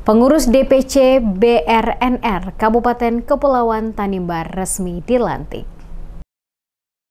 Pengurus DPC BRNR Kabupaten Kepulauan Tanimbar resmi dilantik.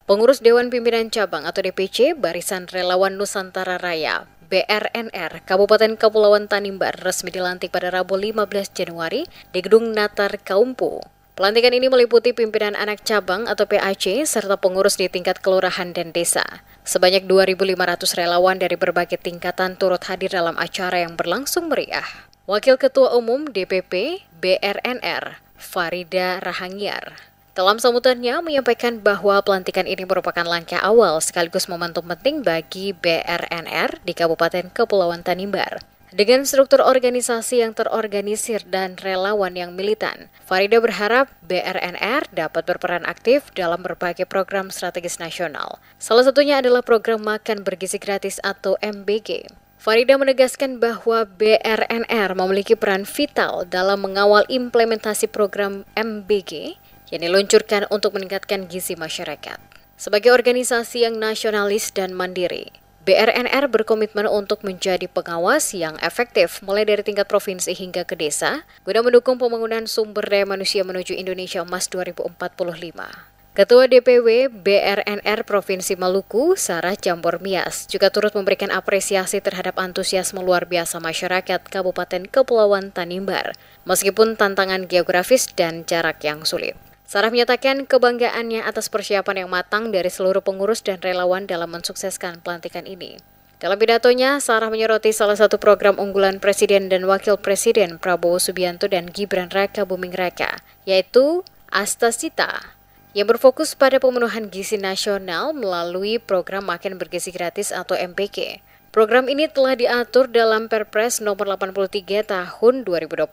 Pengurus Dewan Pimpinan Cabang atau DPC Barisan Relawan Nusantara Raya BRNR Kabupaten Kepulauan Tanimbar resmi dilantik pada Rabu 15 Januari di Gedung Natar Kaumpu. Pelantikan ini meliputi pimpinan anak cabang atau PAC serta pengurus di tingkat kelurahan dan desa. Sebanyak 2.500 relawan dari berbagai tingkatan turut hadir dalam acara yang berlangsung meriah. Wakil Ketua Umum DPP BRNR Farida Rahangiar dalam sambutannya menyampaikan bahwa pelantikan ini merupakan langkah awal sekaligus momentum penting bagi BRNR di Kabupaten Kepulauan Tanimbar. Dengan struktur organisasi yang terorganisir dan relawan yang militan, Farida berharap BRNR dapat berperan aktif dalam berbagai program strategis nasional. Salah satunya adalah program Makan Bergizi Gratis atau MBG. Farida menegaskan bahwa BRNR memiliki peran vital dalam mengawal implementasi program MBG yang diluncurkan untuk meningkatkan gizi masyarakat. Sebagai organisasi yang nasionalis dan mandiri, BRNR berkomitmen untuk menjadi pengawas yang efektif mulai dari tingkat provinsi hingga ke desa, guna mendukung pembangunan sumber daya manusia menuju Indonesia Emas 2045. Ketua DPW BRNR Provinsi Maluku, Sarah Jambor Mias, juga turut memberikan apresiasi terhadap antusiasme luar biasa masyarakat Kabupaten Kepulauan Tanimbar, meskipun tantangan geografis dan jarak yang sulit. Sarah menyatakan kebanggaannya atas persiapan yang matang dari seluruh pengurus dan relawan dalam mensukseskan pelantikan ini. Dalam pidatonya, Sarah menyoroti salah satu program unggulan Presiden dan Wakil Presiden Prabowo Subianto dan Gibran Raka Buming Raka, yaitu Astasita, yang berfokus pada pemenuhan gizi nasional melalui program Makan Bergizi Gratis atau MBG. Program ini telah diatur dalam Perpres nomor 83 tahun 2024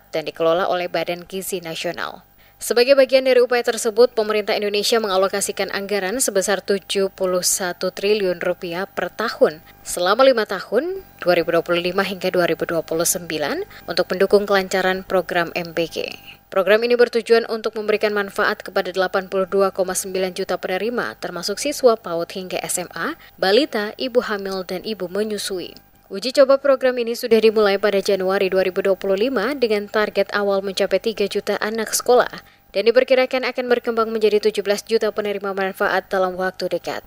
dan dikelola oleh Badan Gizi Nasional. Sebagai bagian dari upaya tersebut, pemerintah Indonesia mengalokasikan anggaran sebesar 71 triliun rupiah per tahun selama 5 tahun 2025 hingga 2029 untuk mendukung kelancaran program MBG. Program ini bertujuan untuk memberikan manfaat kepada 82,9 juta penerima, termasuk siswa PAUD hingga SMA, balita, ibu hamil, dan ibu menyusui. Uji coba program ini sudah dimulai pada Januari 2025 dengan target awal mencapai 3 juta anak sekolah dan diperkirakan akan berkembang menjadi 17 juta penerima manfaat dalam waktu dekat.